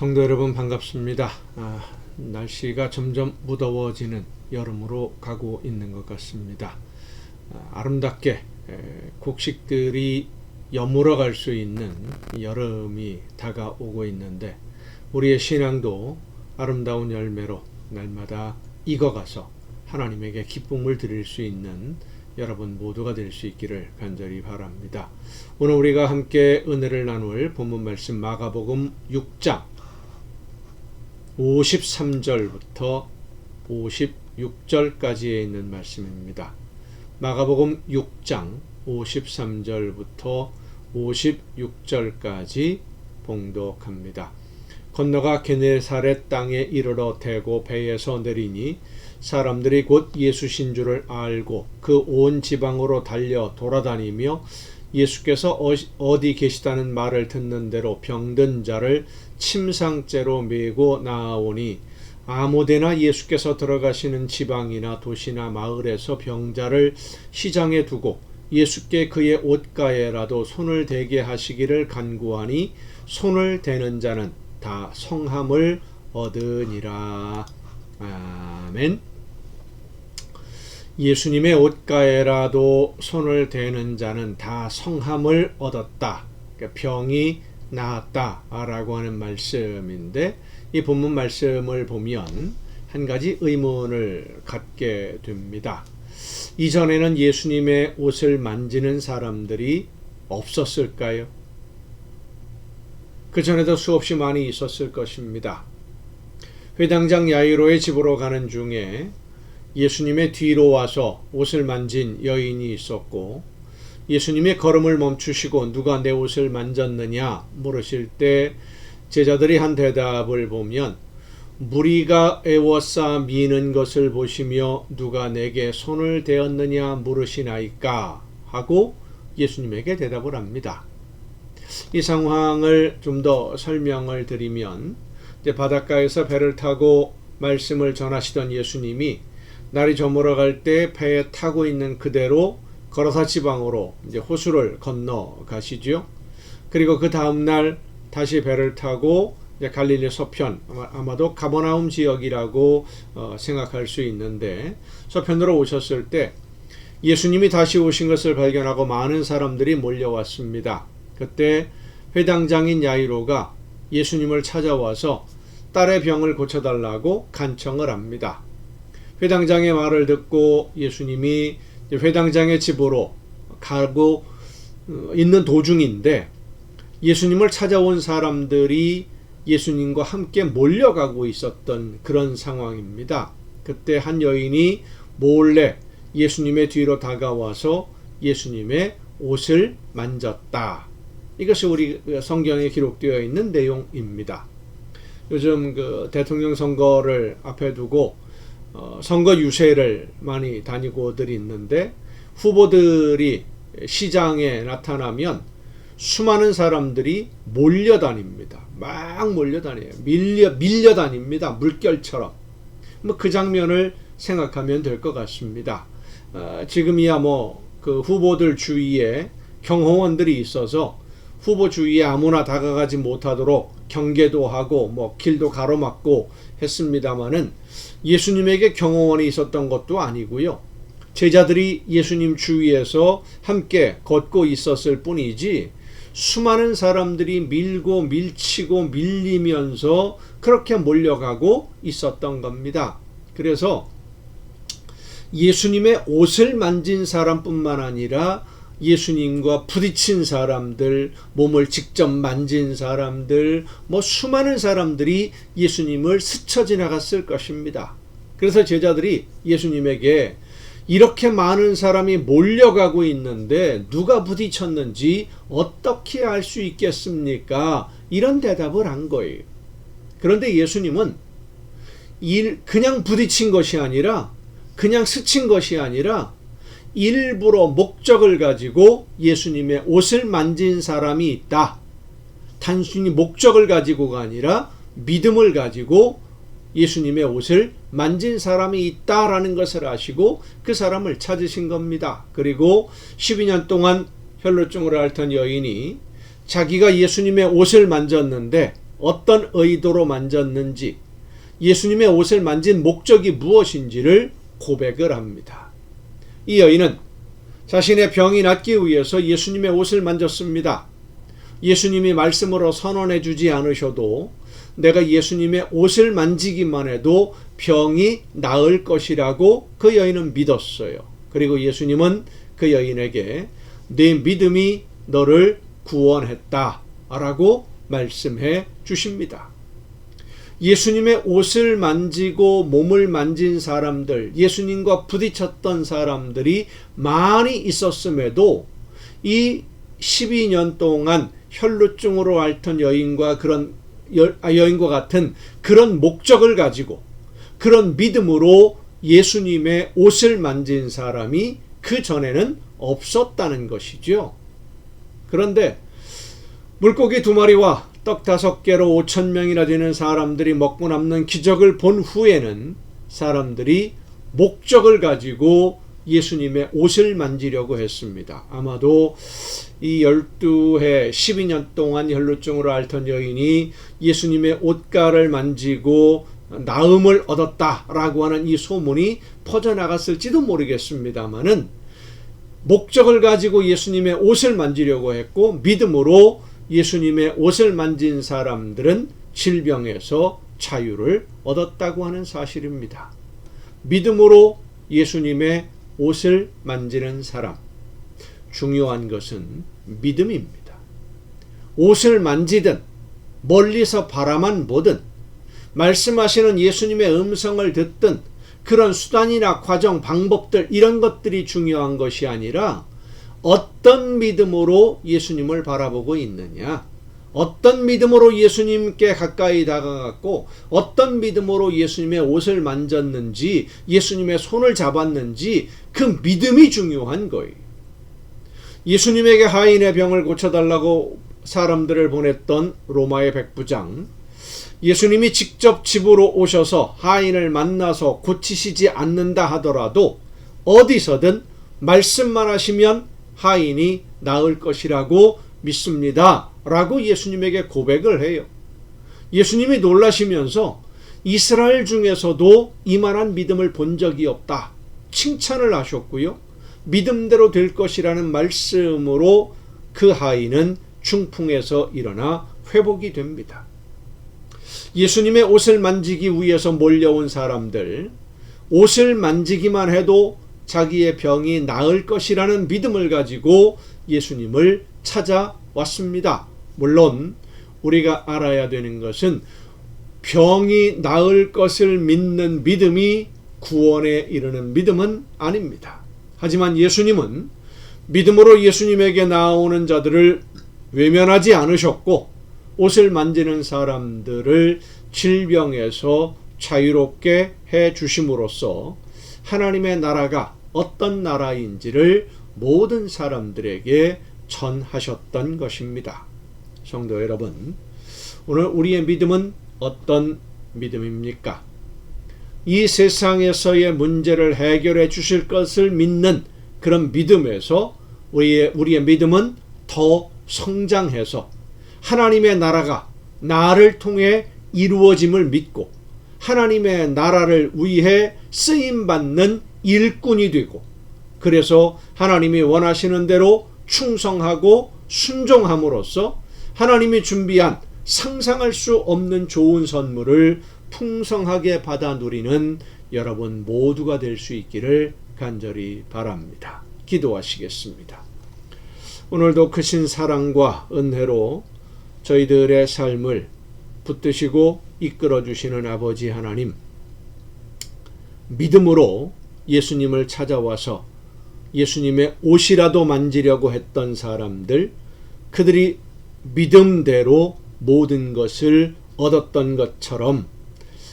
성도 여러분 반갑습니다. 날씨가 점점 무더워지는 여름으로 가고 있는 것 같습니다. 아름답게 곡식들이 여물어 갈 수 있는 여름이 다가오고 있는데 우리의 신앙도 아름다운 열매로 날마다 익어가서 하나님에게 기쁨을 드릴 수 있는 여러분 모두가 될 수 있기를 간절히 바랍니다. 오늘 우리가 함께 은혜를 나눌 본문 말씀 마가복음 6장 53절부터 56절까지에 있는 말씀입니다. 마가복음 6장 53절부터 56절까지 봉독합니다. 건너가 게네사렛 땅에 이르러 대고 배에서 내리니 사람들이 곧 예수신 줄을 알고 그 온 지방으로 달려 돌아다니며 예수께서 어디 계시다는 말을 듣는 대로 병든 자를 침상째로 메고 나아오니 아무데나 예수께서 들어가시는 지방이나 도시나 마을에서 병자를 시장에 두고 예수께 그의 옷가에라도 손을 대게 하시기를 간구하니 손을 대는 자는 다 성함을 얻으니라. 아멘. 예수님의 옷가에라도 손을 대는 자는 다 성함을 얻었다. 그러니까 병이 나았다 라고 하는 말씀인데 이 본문 말씀을 보면 한 가지 의문을 갖게 됩니다. 이전에는 예수님의 옷을 만지는 사람들이 없었을까요? 그 전에도 수없이 많이 있었을 것입니다. 회당장 야이로의 집으로 가는 중에 예수님의 뒤로 와서 옷을 만진 여인이 있었고 예수님의 걸음을 멈추시고 누가 내 옷을 만졌느냐 물으실 때 제자들이 한 대답을 보면 무리가 애워싸 미는 것을 보시며 누가 내게 손을 대었느냐 물으시나이까 하고 예수님에게 대답을 합니다. 이 상황을 좀 더 설명을 드리면 이제 바닷가에서 배를 타고 말씀을 전하시던 예수님이 날이 저물어 갈 때 배에 타고 있는 그대로 거라사 지방으로 이제 호수를 건너 가시죠. 그리고 그 다음 날 다시 배를 타고 이제 갈릴리 서편 아마도 가버나움 지역이라고 생각할 수 있는데 서편으로 오셨을 때 예수님이 다시 오신 것을 발견하고 많은 사람들이 몰려왔습니다. 그때 회당장인 야이로가 예수님을 찾아와서 딸의 병을 고쳐달라고 간청을 합니다. 회당장의 말을 듣고 예수님이 회당장의 집으로 가고 있는 도중인데 예수님을 찾아온 사람들이 예수님과 함께 몰려가고 있었던 그런 상황입니다. 그때 한 여인이 몰래 예수님의 뒤로 다가와서 예수님의 옷을 만졌다. 이것이 우리 성경에 기록되어 있는 내용입니다. 요즘 그 대통령 선거를 앞에 두고 선거 유세를 많이 다니고들 있는데 후보들이 시장에 나타나면 수많은 사람들이 몰려다닙니다. 막 몰려다녀요. 밀려다닙니다. 물결처럼. 뭐 그 장면을 생각하면 될 것 같습니다. 지금이야 그 후보들 주위에 경호원들이 있어서 후보 주위에 아무나 다가가지 못하도록 경계도 하고 길도 가로막고 했습니다마는 예수님에게 경호원이 있었던 것도 아니고요. 제자들이 예수님 주위에서 함께 걷고 있었을 뿐이지 수많은 사람들이 밀고 밀치고 밀리면서 그렇게 몰려가고 있었던 겁니다. 그래서 예수님의 옷을 만진 사람뿐만 아니라 예수님과 부딪힌 사람들, 몸을 직접 만진 사람들, 수많은 사람들이 예수님을 스쳐 지나갔을 것입니다. 그래서 제자들이 예수님에게 이렇게 많은 사람이 몰려가고 있는데 누가 부딪혔는지 어떻게 알 수 있겠습니까? 이런 대답을 한 거예요. 그런데 예수님은 그냥 부딪힌 것이 아니라 그냥 스친 것이 아니라 일부러 목적을 가지고 예수님의 옷을 만진 사람이 있다. 단순히 목적을 가지고가 아니라 믿음을 가지고 예수님의 옷을 만진 사람이 있다라는 것을 아시고 그 사람을 찾으신 겁니다. 그리고 12년 동안 혈루증으로 앓던 여인이 자기가 예수님의 옷을 만졌는데 어떤 의도로 만졌는지, 예수님의 옷을 만진 목적이 무엇인지를 고백을 합니다. 이 여인은 자신의 병이 낫기 위해서 예수님의 옷을 만졌습니다. 예수님이 말씀으로 선언해 주지 않으셔도 내가 예수님의 옷을 만지기만 해도 병이 나을 것이라고 그 여인은 믿었어요. 그리고 예수님은 그 여인에게 네 믿음이 너를 구원했다 라고 말씀해 주십니다. 예수님의 옷을 만지고 몸을 만진 사람들, 예수님과 부딪혔던 사람들이 많이 있었음에도 이 12년 동안 혈루증으로 앓던 여인과 여인과 같은 그런 목적을 가지고 그런 믿음으로 예수님의 옷을 만진 사람이 그 전에는 없었다는 것이죠. 그런데 물고기 2마리와 떡 5개로 5,000명이나 되는 사람들이 먹고 남는 기적을 본 후에는 사람들이 목적을 가지고 예수님의 옷을 만지려고 했습니다. 아마도 이 12해 12년 동안 혈루증으로 앓던 여인이 예수님의 옷가를 만지고 나음을 얻었다라고 하는 이 소문이 퍼져나갔을지도 모르겠습니다만은 목적을 가지고 예수님의 옷을 만지려고 했고 믿음으로 예수님의 옷을 만진 사람들은 질병에서 자유를 얻었다고 하는 사실입니다. 믿음으로 예수님의 옷을 만지는 사람, 중요한 것은 믿음입니다. 옷을 만지든 멀리서 바라만 보든 말씀하시는 예수님의 음성을 듣든 그런 수단이나 과정, 방법들 이런 것들이 중요한 것이 아니라 어떤 믿음으로 예수님을 바라보고 있느냐, 어떤 믿음으로 예수님께 가까이 다가갔고 어떤 믿음으로 예수님의 옷을 만졌는지, 예수님의 손을 잡았는지 그 믿음이 중요한 거예요. 예수님에게 하인의 병을 고쳐달라고 사람들을 보냈던 로마의 백부장, 예수님이 직접 집으로 오셔서 하인을 만나서 고치시지 않는다 하더라도 어디서든 말씀만 하시면 하인이 나을 것이라고 믿습니다 라고 예수님에게 고백을 해요. 예수님이 놀라시면서 이스라엘 중에서도 이만한 믿음을 본 적이 없다 칭찬을 하셨고요. 믿음대로 될 것이라는 말씀으로 그 하인은 중풍에서 일어나 회복이 됩니다. 예수님의 옷을 만지기 위해서 몰려온 사람들, 옷을 만지기만 해도 자기의 병이 나을 것이라는 믿음을 가지고 예수님을 찾아왔습니다. 물론 우리가 알아야 되는 것은 병이 나을 것을 믿는 믿음이 구원에 이르는 믿음은 아닙니다. 하지만 예수님은 믿음으로 예수님에게 나오는 자들을 외면하지 않으셨고 옷을 만지는 사람들을 질병에서 자유롭게 해 주심으로써 하나님의 나라가 어떤 나라인지를 모든 사람들에게 전하셨던 것입니다. 성도 여러분, 오늘 우리의 믿음은 어떤 믿음입니까? 이 세상에서의 문제를 해결해 주실 것을 믿는 그런 믿음에서 우리의 믿음은 더 성장해서 하나님의 나라가 나를 통해 이루어짐을 믿고 하나님의 나라를 위해 쓰임받는 일꾼이 되고, 그래서 하나님이 원하시는 대로 충성하고 순종함으로써 하나님이 준비한 상상할 수 없는 좋은 선물을 풍성하게 받아 누리는 여러분 모두가 될 수 있기를 간절히 바랍니다. 기도하시겠습니다. 오늘도 크신 사랑과 은혜로 저희들의 삶을 붙드시고 이끌어 주시는 아버지 하나님, 믿음으로 예수님을 찾아와서 예수님의 옷이라도 만지려고 했던 사람들, 그들이 믿음대로 모든 것을 얻었던 것처럼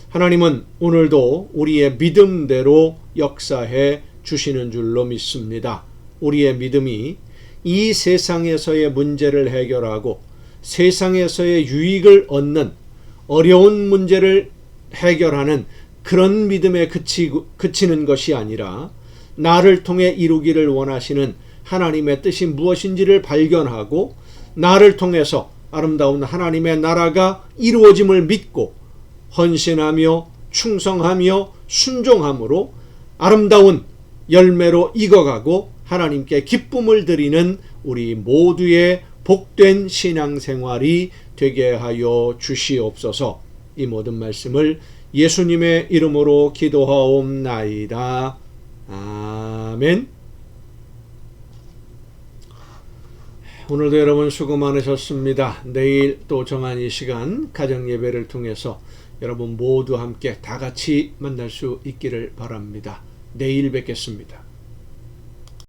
하나님은 오늘도 우리의 믿음대로 역사해 주시는 줄로 믿습니다. 우리의 믿음이 이 세상에서의 문제를 해결하고 세상에서의 유익을 얻는 어려운 문제를 해결하는 그런 믿음에 그치는 것이 아니라 나를 통해 이루기를 원하시는 하나님의 뜻이 무엇인지를 발견하고 나를 통해서 아름다운 하나님의 나라가 이루어짐을 믿고 헌신하며 충성하며 순종함으로 아름다운 열매로 익어가고 하나님께 기쁨을 드리는 우리 모두의 복된 신앙생활이 되게 하여 주시옵소서. 이 모든 말씀을 예수님의 이름으로 기도하옵나이다. 아멘. 오늘도 여러분 수고 많으셨습니다. 내일 또 정한 이 시간 가정예배를 통해서 여러분 모두 함께 다 같이 만날 수 있기를 바랍니다. 내일 뵙겠습니다.